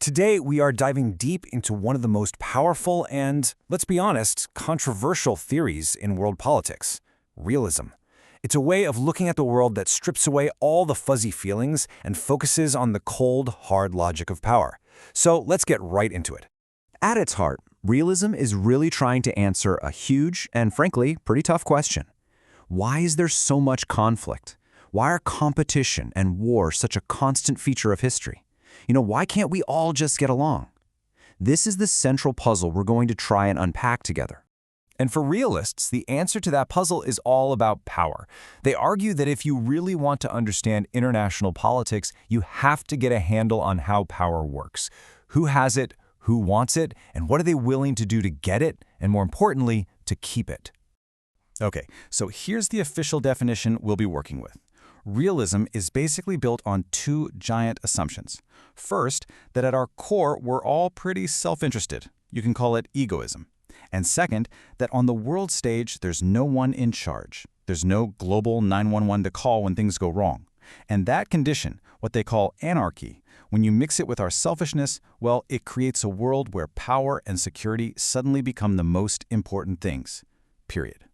Today, we are diving deep into one of the most powerful and, let's be honest, controversial theories in world politics: realism. It's a way of looking at the world that strips away all the fuzzy feelings and focuses on the cold, hard logic of power. So let's get right into it. At its heart, realism is really trying to answer a huge and, frankly, pretty tough question. Why is there so much conflict? Why are competition and war such a constant feature of history? Why can't we all just get along? This is the central puzzle we're going to try and unpack together. And for realists, the answer to that puzzle is all about power. They argue that if you really want to understand international politics, you have to get a handle on how power works. Who has it, who wants it, and what are they willing to do to get it, and more importantly, to keep it. Okay, so here's the official definition we'll be working with. Realism is basically built on two giant assumptions. First, that at our core, we're all pretty self-interested. You can call it egoism. And second, that on the world stage, there's no one in charge. There's no global 911 to call when things go wrong. And that condition, what they call anarchy, when you mix it with our selfishness, well, it creates a world where power and security suddenly become the most important things. Period.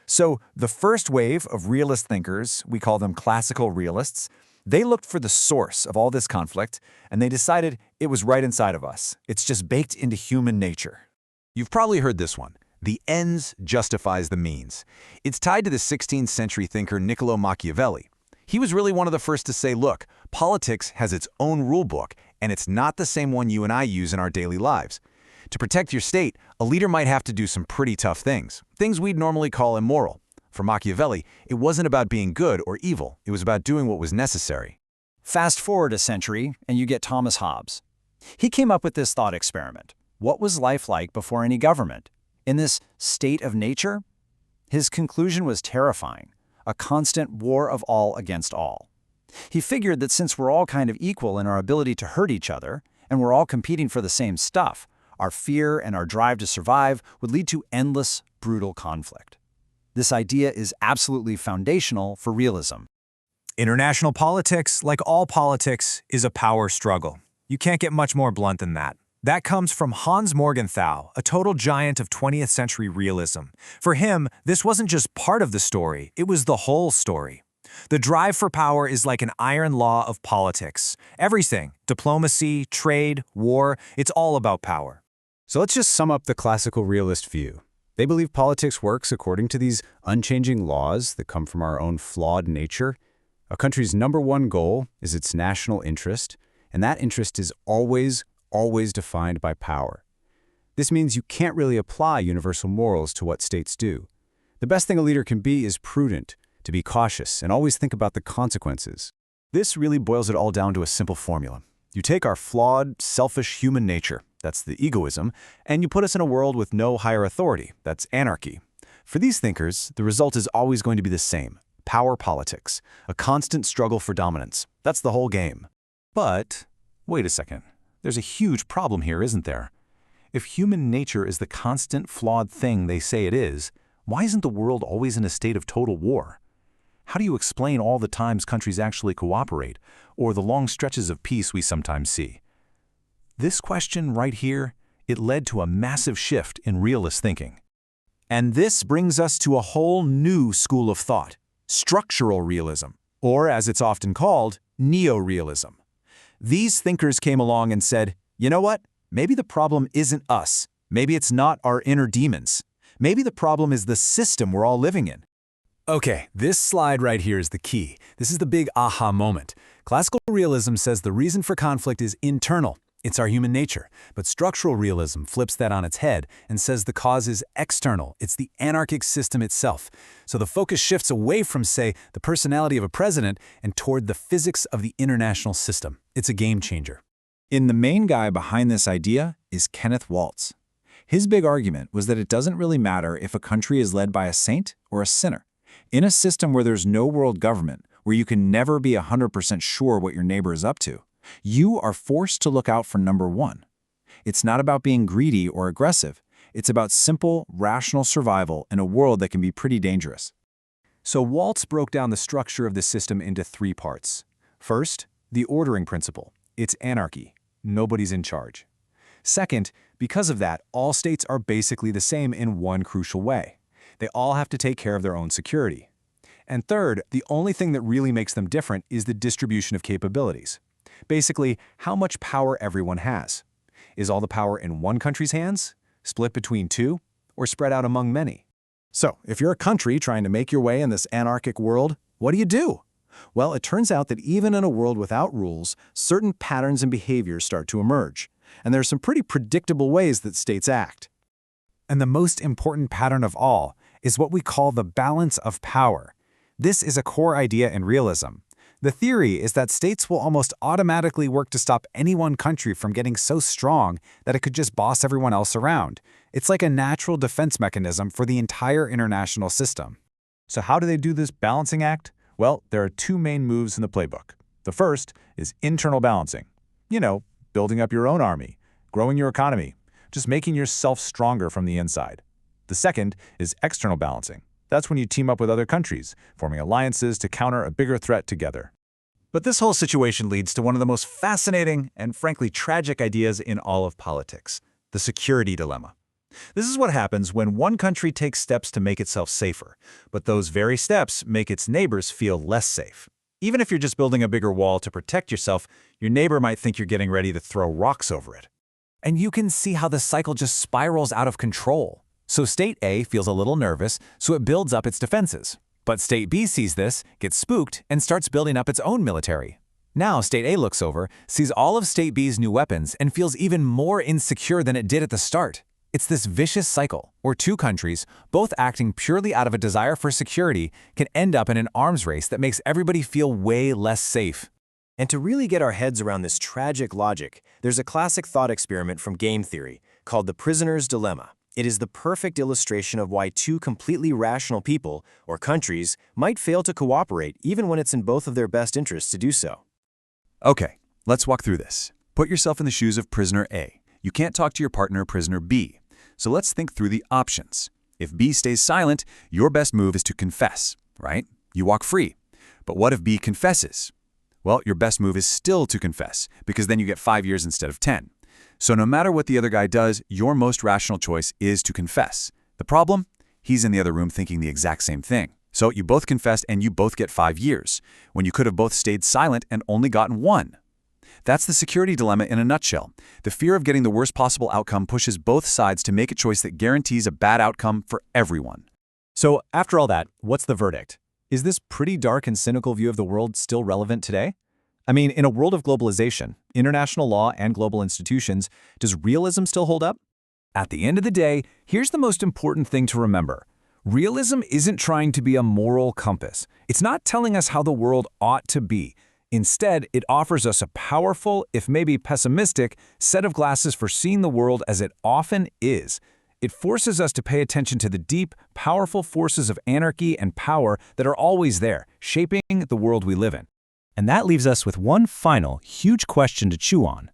So the first wave of realist thinkers, we call them classical realists, they looked for the source of all this conflict, and they decided it was right inside of us. It's just baked into human nature. You've probably heard this one. The ends justifies the means. It's tied to the 16th century thinker Niccolo Machiavelli. He was really one of the first to say, look, politics has its own rule book, and it's not the same one you and I use in our daily lives. To protect your state, a leader might have to do some pretty tough things we'd normally call immoral. For Machiavelli, it wasn't about being good or evil. It was about doing what was necessary. Fast forward a century, and you get Thomas Hobbes. He came up with this thought experiment. What was life like before any government? In this state of nature? His conclusion was terrifying: a constant war of all against all. He figured that since we're all kind of equal in our ability to hurt each other, and we're all competing for the same stuff, our fear and our drive to survive would lead to endless, brutal conflict. This idea is absolutely foundational for realism. International politics, like all politics, is a power struggle. You can't get much more blunt than that. That comes from Hans Morgenthau, a total giant of 20th century realism. For him, this wasn't just part of the story, it was the whole story. The drive for power is like an iron law of politics. Everything, diplomacy, trade, war, it's all about power. So let's just sum up the classical realist view. They believe politics works according to these unchanging laws that come from our own flawed nature. A country's number one goal is its national interest, and that interest is always defined by power. This means you can't really apply universal morals to what states do. The best thing a leader can be is prudent, to be cautious, and always think about the consequences. This really boils it all down to a simple formula. You take our flawed, selfish human nature, that's the egoism, and you put us in a world with no higher authority, that's anarchy. For these thinkers, the result is always going to be the same: power politics, a constant struggle for dominance. That's the whole game. But, wait a second. There's a huge problem here, isn't there? If human nature is the constant flawed thing they say it is, why isn't the world always in a state of total war? How do you explain all the times countries actually cooperate, or the long stretches of peace we sometimes see? This question right here, it led to a massive shift in realist thinking. And this brings us to a whole new school of thought: structural realism, or as it's often called, neo-realism. These thinkers came along and said, you know what? Maybe the problem isn't us. Maybe it's not our inner demons. Maybe the problem is the system we're all living in. Okay, this slide right here is the key. This is the big aha moment. Classical realism says the reason for conflict is internal. It's our human nature. But structural realism flips that on its head and says the cause is external. It's the anarchic system itself. So the focus shifts away from, say, the personality of a president and toward the physics of the international system. It's a game changer. The main guy behind this idea is Kenneth Waltz. His big argument was that it doesn't really matter if a country is led by a saint or a sinner. In a system where there's no world government, where you can never be 100% sure what your neighbor is up to, you are forced to look out for number one. It's not about being greedy or aggressive. It's about simple, rational survival in a world that can be pretty dangerous. So Waltz broke down the structure of the system into three parts. First, the ordering principle. It's anarchy. nobody's in charge. Second, because of that, all states are basically the same in one crucial way. They all have to take care of their own security. And third, the only thing that really makes them different is the distribution of capabilities. Basically, how much power everyone has. Is all the power in one country's hands, split between two, or spread out among many? So, if you're a country trying to make your way in this anarchic world, what do? Well, it turns out that even in a world without rules, certain patterns and behaviors start to emerge. And there are some pretty predictable ways that states act. And the most important pattern of all is what we call the balance of power. This is a core idea in realism. The theory is that states will almost automatically work to stop any one country from getting so strong that it could just boss everyone else around. It's like a natural defense mechanism for the entire international system. So how do they do this balancing act? Well, there are two main moves in the playbook. The first is internal balancing. Building up your own army, growing your economy, just making yourself stronger from the inside. The second is external balancing. That's when you team up with other countries, forming alliances to counter a bigger threat together. But this whole situation leads to one of the most fascinating and frankly tragic ideas in all of politics, the security dilemma. This is what happens when one country takes steps to make itself safer, but those very steps make its neighbors feel less safe. Even if you're just building a bigger wall to protect yourself, your neighbor might think you're getting ready to throw rocks over it. And you can see how the cycle just spirals out of control. So State A feels a little nervous, so it builds up its defenses. But State B sees this, gets spooked, and starts building up its own military. Now State A looks over, sees all of State B's new weapons, and feels even more insecure than it did at the start. It's this vicious cycle, where two countries, both acting purely out of a desire for security, can end up in an arms race that makes everybody feel way less safe. And to really get our heads around this tragic logic, there's a classic thought experiment from game theory called the prisoner's dilemma. It is the perfect illustration of why two completely rational people, or countries, might fail to cooperate even when it's in both of their best interests to do so. Okay, let's walk through this. Put yourself in the shoes of prisoner A. You can't talk to your partner, prisoner B. So let's think through the options. If B stays silent, your best move is to confess, right? You walk free. But what if B confesses? Well, your best move is still to confess, because then you get 5 years instead of 10. So no matter what the other guy does, your most rational choice is to confess. The problem? He's in the other room thinking the exact same thing. So you both confessed and you both get 5 years, when you could have both stayed silent and only gotten 1. That's the security dilemma in a nutshell. The fear of getting the worst possible outcome pushes both sides to make a choice that guarantees a bad outcome for everyone. So after all that, what's the verdict? Is this pretty dark and cynical view of the world still relevant today? I mean, in a world of globalization, international law, and global institutions, does realism still hold up? At the end of the day, here's the most important thing to remember. Realism isn't trying to be a moral compass. It's not telling us how the world ought to be. Instead, it offers us a powerful, if maybe pessimistic, set of glasses for seeing the world as it often is. It forces us to pay attention to the deep, powerful forces of anarchy and power that are always there, shaping the world we live in. And that leaves us with one final, huge question to chew on.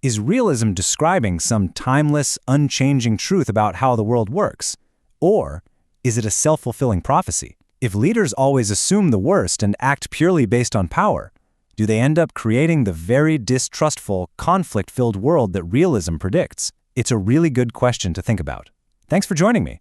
Is realism describing some timeless, unchanging truth about how the world works? Or is it a self-fulfilling prophecy? If leaders always assume the worst and act purely based on power, do they end up creating the very distrustful, conflict-filled world that realism predicts? It's a really good question to think about. Thanks for joining me.